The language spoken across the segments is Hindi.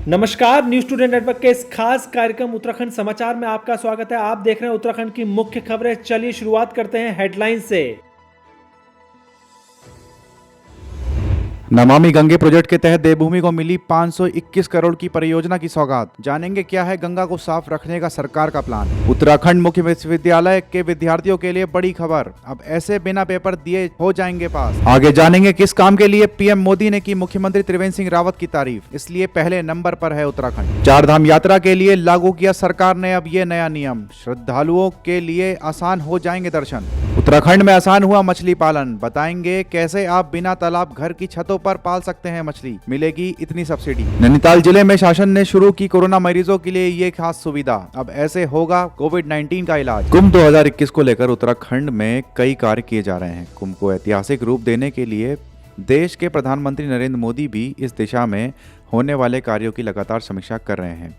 नमस्कार, न्यूज टुडे नेटवर्क के इस खास कार्यक्रम उत्तराखंड समाचार में आपका स्वागत है। आप देख रहे हैं उत्तराखंड की मुख्य खबरें। चलिए शुरुआत करते हैं हेडलाइन से। नमामि गंगे प्रोजेक्ट के तहत देवभूमि को मिली 521 करोड़ की परियोजना की सौगात। जानेंगे क्या है गंगा को साफ रखने का सरकार का प्लान। उत्तराखंड मुख्य विश्वविद्यालय के विद्यार्थियों के लिए बड़ी खबर, अब ऐसे बिना पेपर दिए हो जाएंगे पास। आगे जानेंगे किस काम के लिए पीएम मोदी ने की मुख्यमंत्री त्रिवेंद्र सिंह रावत की तारीफ, इसलिए पहले नंबर पर है उत्तराखंड। चारधाम यात्रा के लिए लागू किया सरकार ने अब ये नया नियम, श्रद्धालुओं के लिए आसान हो जाएंगे दर्शन। उत्तराखंड में आसान हुआ मछली पालन, बताएंगे कैसे आप बिना तालाब घर की छतों पर पाल सकते हैं मछली, मिलेगी इतनी सब्सिडी। नैनीताल जिले में शासन ने शुरू की कोरोना मरीजों के लिए ये खास सुविधा, अब ऐसे होगा कोविड-19 का इलाज। कुंभ 2021 को लेकर उत्तराखंड में कई कार्य किए जा रहे हैं। कुंभ को ऐतिहासिक रूप देने के लिए देश के प्रधानमंत्री नरेंद्र मोदी भी इस दिशा में होने वाले कार्यों की लगातार समीक्षा कर रहे हैं।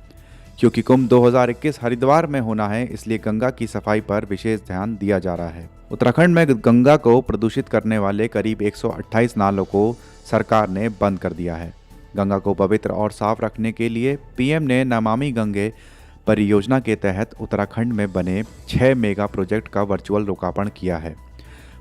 क्योंकि कुंभ 2021 हरिद्वार में होना है, इसलिए गंगा की सफाई पर विशेष ध्यान दिया जा रहा है। उत्तराखंड में गंगा को प्रदूषित करने वाले करीब 128 नालों को सरकार ने बंद कर दिया है। गंगा को पवित्र और साफ रखने के लिए पीएम ने नमामि गंगे परियोजना के तहत उत्तराखंड में बने 6 मेगा प्रोजेक्ट का वर्चुअल लोकार्पण किया है।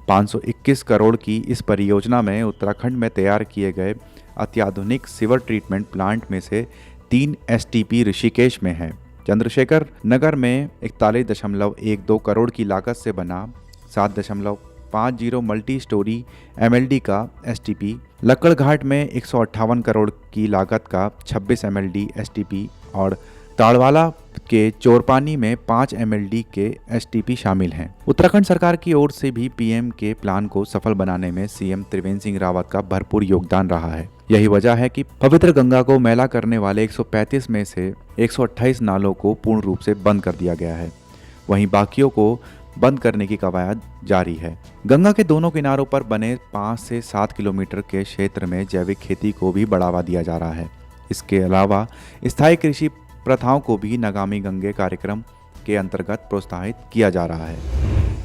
521 करोड़ की इस परियोजना में उत्तराखंड में तैयार किए गए अत्याधुनिक सीवर ट्रीटमेंट प्लांट में से 3 एसटीपी ऋषिकेश में है। चंद्रशेखर नगर में 41.12 करोड़ की लागत से बना 7.50 मल्टी स्टोरी एमएलडी का एसटीपी, लक्कड़घाट में 158 करोड़ की लागत का 26 एमएलडी एसटीपी और ताड़वाला के चोरपानी में 5 एमएलडी के एसटीपी शामिल हैं। उत्तराखंड सरकार की ओर से भी पीएम के प्लान को सफल बनाने में सीएम त्रिवेंद्र सिंह रावत का भरपूर योगदान रहा है। यही वजह है कि पवित्र गंगा को मैला करने वाले 135 में से 128 नालों को पूर्ण रूप से बंद कर दिया गया है। वहीं बाकियों को बंद करने की कवायद जारी है। गंगा के दोनों किनारों पर बने 5 से 7 किलोमीटर के क्षेत्र में जैविक खेती को भी बढ़ावा दिया जा रहा है। इसके अलावा स्थायी कृषि प्रथाओं को भी नमामि गंगे कार्यक्रम के अंतर्गत प्रोत्साहित किया जा रहा है।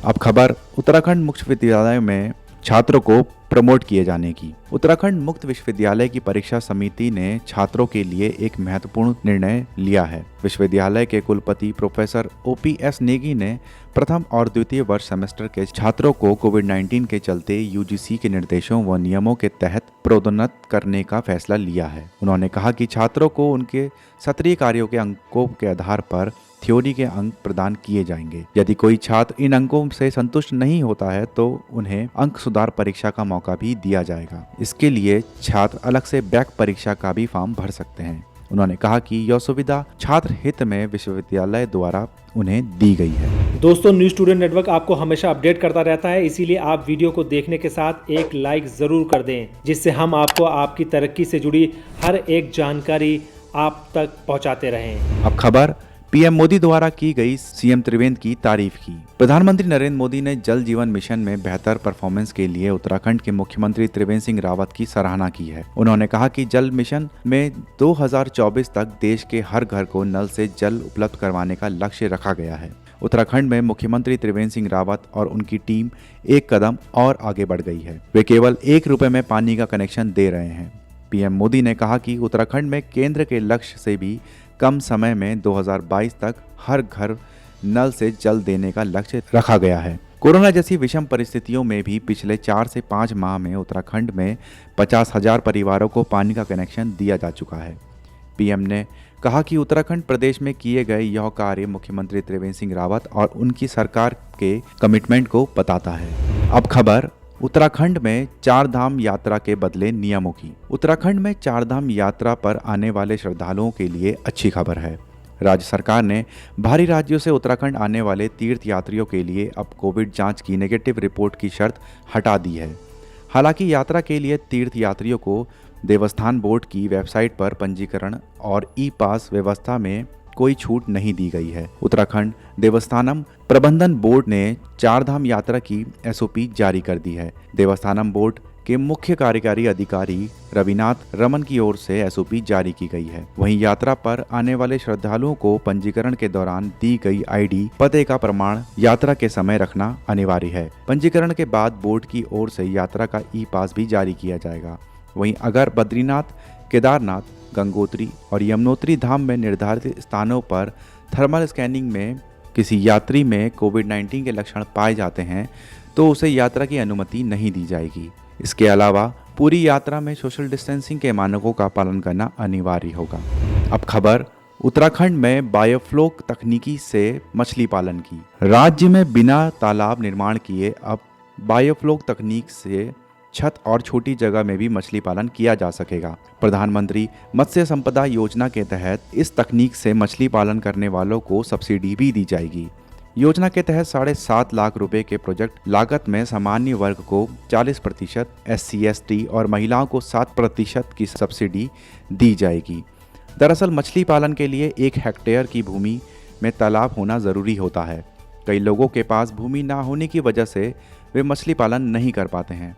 अब खबर उत्तराखंड मुक्त विश्वविद्यालय में छात्रों को प्रमोट किए जाने की। उत्तराखंड मुक्त विश्वविद्यालय की परीक्षा समिति ने छात्रों के लिए एक महत्वपूर्ण निर्णय लिया है। विश्वविद्यालय के कुलपति प्रोफेसर ओपीएस नेगी ने प्रथम और द्वितीय वर्ष सेमेस्टर के छात्रों को कोविड-19 के चलते यूजीसी के निर्देशों व नियमों के तहत प्रोन्नत करने का फैसला लिया है। उन्होंने कहा कि छात्रों को उनके सत्रीय कार्यों के अंकों के आधार पर थ्योरी के अंक प्रदान किए जाएंगे। यदि कोई छात्र इन अंकों से संतुष्ट नहीं होता है तो उन्हें अंक सुधार परीक्षा का मौका भी दिया जाएगा। इसके लिए छात्र अलग से बैक परीक्षा का भी फॉर्म भर सकते हैं। उन्होंने कहा कि यह सुविधा छात्र हित में विश्वविद्यालय द्वारा उन्हें दी गई है। दोस्तों, न्यूज टुडे नेटवर्क आपको हमेशा अपडेट करता रहता है, इसीलिए आप वीडियो को देखने के साथ एक लाइक जरूर कर दें, जिससे हम आपको आपकी तरक्की से जुड़ी हर एक जानकारी आप तक पहुंचाते रहें। अब खबर पीएम मोदी द्वारा की गई सीएम त्रिवेंद्र की तारीफ की। प्रधानमंत्री नरेंद्र मोदी ने जल जीवन मिशन में बेहतर परफॉर्मेंस के लिए उत्तराखंड के मुख्यमंत्री त्रिवेंद्र सिंह रावत की सराहना की है। उन्होंने कहा कि जल मिशन में 2024 तक देश के हर घर को नल से जल उपलब्ध करवाने का लक्ष्य रखा गया है। उत्तराखंड में मुख्यमंत्री त्रिवेंद्र सिंह रावत और उनकी टीम एक कदम और आगे बढ़ गई है। वे केवल 1 रुपए में पानी का कनेक्शन दे रहे हैं। पीएम मोदी ने कहा कि उत्तराखंड में केंद्र के लक्ष्य से भी कम समय में 2022 तक हर घर नल से जल देने का लक्ष्य रखा गया है। कोरोना जैसी विषम परिस्थितियों में भी पिछले 4 से 5 माह में उत्तराखंड में 50,000 परिवारों को पानी का कनेक्शन दिया जा चुका है। पीएम ने कहा कि उत्तराखंड प्रदेश में किए गए यह कार्य मुख्यमंत्री त्रिवेंद्र सिंह रावत और उनकी सरकार के कमिटमेंट को बताता है। अब खबर उत्तराखंड में चारधाम यात्रा के बदले नियमों की। उत्तराखंड में चारधाम यात्रा पर आने वाले श्रद्धालुओं के लिए अच्छी खबर है। राज्य सरकार ने बाहरी राज्यों से उत्तराखंड आने वाले तीर्थ यात्रियों के लिए अब कोविड जांच की नेगेटिव रिपोर्ट की शर्त हटा दी है। हालांकि यात्रा के लिए तीर्थ यात्रियों को देवस्थान बोर्ड की वेबसाइट पर पंजीकरण और ई पास व्यवस्था में कोई छूट नहीं दी गई है। उत्तराखंड देवस्थानम प्रबंधन बोर्ड ने चारधाम यात्रा की एसओपी जारी कर दी है। देवस्थानम बोर्ड के मुख्य कार्यकारी अधिकारी रविनाथ रमन की ओर से एसओपी जारी की गई है। वहीं यात्रा पर आने वाले श्रद्धालुओं को पंजीकरण के दौरान दी गई आईडी पते का प्रमाण यात्रा के समय रखना अनिवार्य है। पंजीकरण के बाद बोर्ड की ओर से यात्रा का ई पास भी जारी किया जाएगा। वहीं अगर बद्रीनाथ, केदारनाथ, गंगोत्री और यमुनोत्री धाम में निर्धारित स्थानों पर थर्मल स्कैनिंग में किसी यात्री में कोविड-19 के लक्षण पाए जाते हैं तो उसे यात्रा की अनुमति नहीं दी जाएगी। इसके अलावा पूरी यात्रा में सोशल डिस्टेंसिंग के मानकों का पालन करना अनिवार्य होगा। अब खबर उत्तराखंड में बायोफ्लोक तकनीकी से मछली पालन की। राज्य में बिना तालाब निर्माण किए अब बायोफ्लोक तकनीक से छत और छोटी जगह में भी मछली पालन किया जा सकेगा। प्रधानमंत्री मत्स्य संपदा योजना के तहत इस तकनीक से मछली पालन करने वालों को सब्सिडी भी दी जाएगी। योजना के तहत 7.5 लाख रुपए के प्रोजेक्ट लागत में सामान्य वर्ग को 40%, SC/ST और महिलाओं को 7% की सब्सिडी दी जाएगी। दरअसल मछली पालन के लिए 1 हेक्टेयर की भूमि में तालाब होना ज़रूरी होता है। कई लोगों के पास भूमि ना होने की वजह से वे मछली पालन नहीं कर पाते हैं।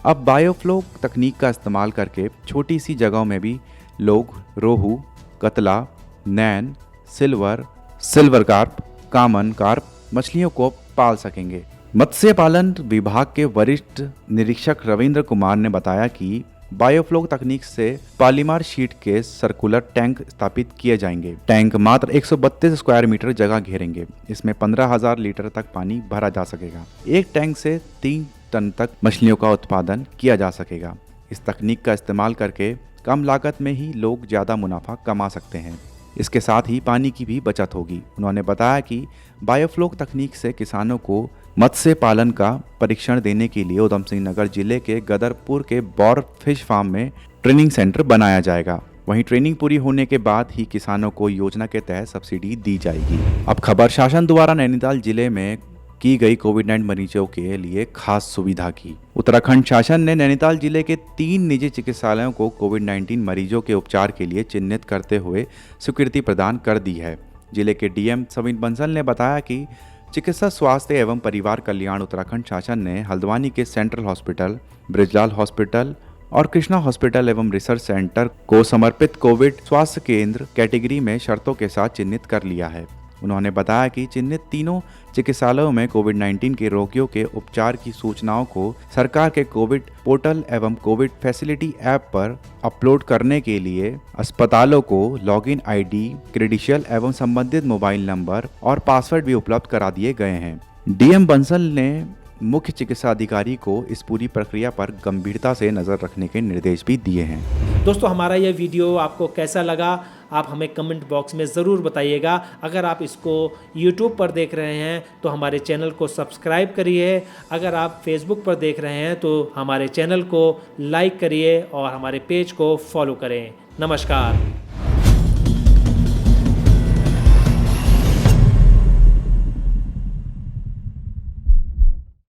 अब बायोफ्लोक तकनीक का इस्तेमाल करके छोटी सी जगहों में भी लोग रोहू, कतला, नैन, सिल्वर कार्प, कामन कार्प मछलियों को पाल सकेंगे। मत्स्य पालन विभाग के वरिष्ठ निरीक्षक रविंद्र कुमार ने बताया कि बायोफ्लोक तकनीक से पॉलीमर शीट के सर्कुलर टैंक स्थापित किए जाएंगे। टैंक मात्र 132 स्क्वायर मीटर जगह घेरेंगे। इसमें 15,000 लीटर तक पानी भरा जा सकेगा। एक टैंक से 3 टन तक मछलियों का उत्पादन किया जा सकेगा। इस तकनीक का इस्तेमाल करके कम लागत में ही लोग ज़्यादा मुनाफा कमा सकते हैं। इसके साथ ही पानी की भी बचत होगी। उन्होंने बताया कि बायोफ्लोक तकनीक से किसानों को मत्स्य पालन का परीक्षण देने के लिए उधम सिंह नगर जिले के गदरपुर के बौर फिश फार्म में ट्रेनिंग सेंटर बनाया जाएगा। वहीं ट्रेनिंग पूरी होने के बाद ही किसानों को योजना के तहत सब्सिडी दी जाएगी। अब खबर शासन द्वारा नैनीताल जिले में की गई कोविड-19 मरीजों के लिए खास सुविधा की। उत्तराखंड शासन ने नैनीताल जिले के 3 निजी चिकित्सालयों को कोविड-19 मरीजों के उपचार के लिए चिन्हित करते हुए स्वीकृति प्रदान कर दी है। जिले के DM सविन बंसल ने बताया कि चिकित्सा स्वास्थ्य एवं परिवार कल्याण उत्तराखंड शासन ने हल्द्वानी के सेंट्रल हॉस्पिटल, बृजलाल हॉस्पिटल और कृष्णा हॉस्पिटल एवं रिसर्च सेंटर को समर्पित कोविड स्वास्थ्य केंद्र कैटेगरी में शर्तों के साथ चिन्हित कर लिया है। उन्होंने बताया कि चिन्हित तीनों चिकित्सालयों में कोविड-19 के रोगियों के उपचार की सूचनाओं को सरकार के कोविड पोर्टल एवं कोविड फैसिलिटी ऐप पर अपलोड करने के लिए अस्पतालों को लॉगिन ID, क्रेडेंशियल एवं संबंधित मोबाइल नंबर और पासवर्ड भी उपलब्ध करा दिए गए हैं। DM बंसल ने मुख्य चिकित्सा अधिकारी को इस पूरी प्रक्रिया पर गंभीरता से नजर रखने के निर्देश भी दिए हैं। दोस्तों, हमारा यह वीडियो आपको कैसा लगा आप हमें कमेंट बॉक्स में ज़रूर बताइएगा। अगर आप इसको YouTube पर देख रहे हैं तो हमारे चैनल को सब्सक्राइब करिए। अगर आप Facebook पर देख रहे हैं तो हमारे चैनल को लाइक करिए और हमारे पेज को फॉलो करें। नमस्कार।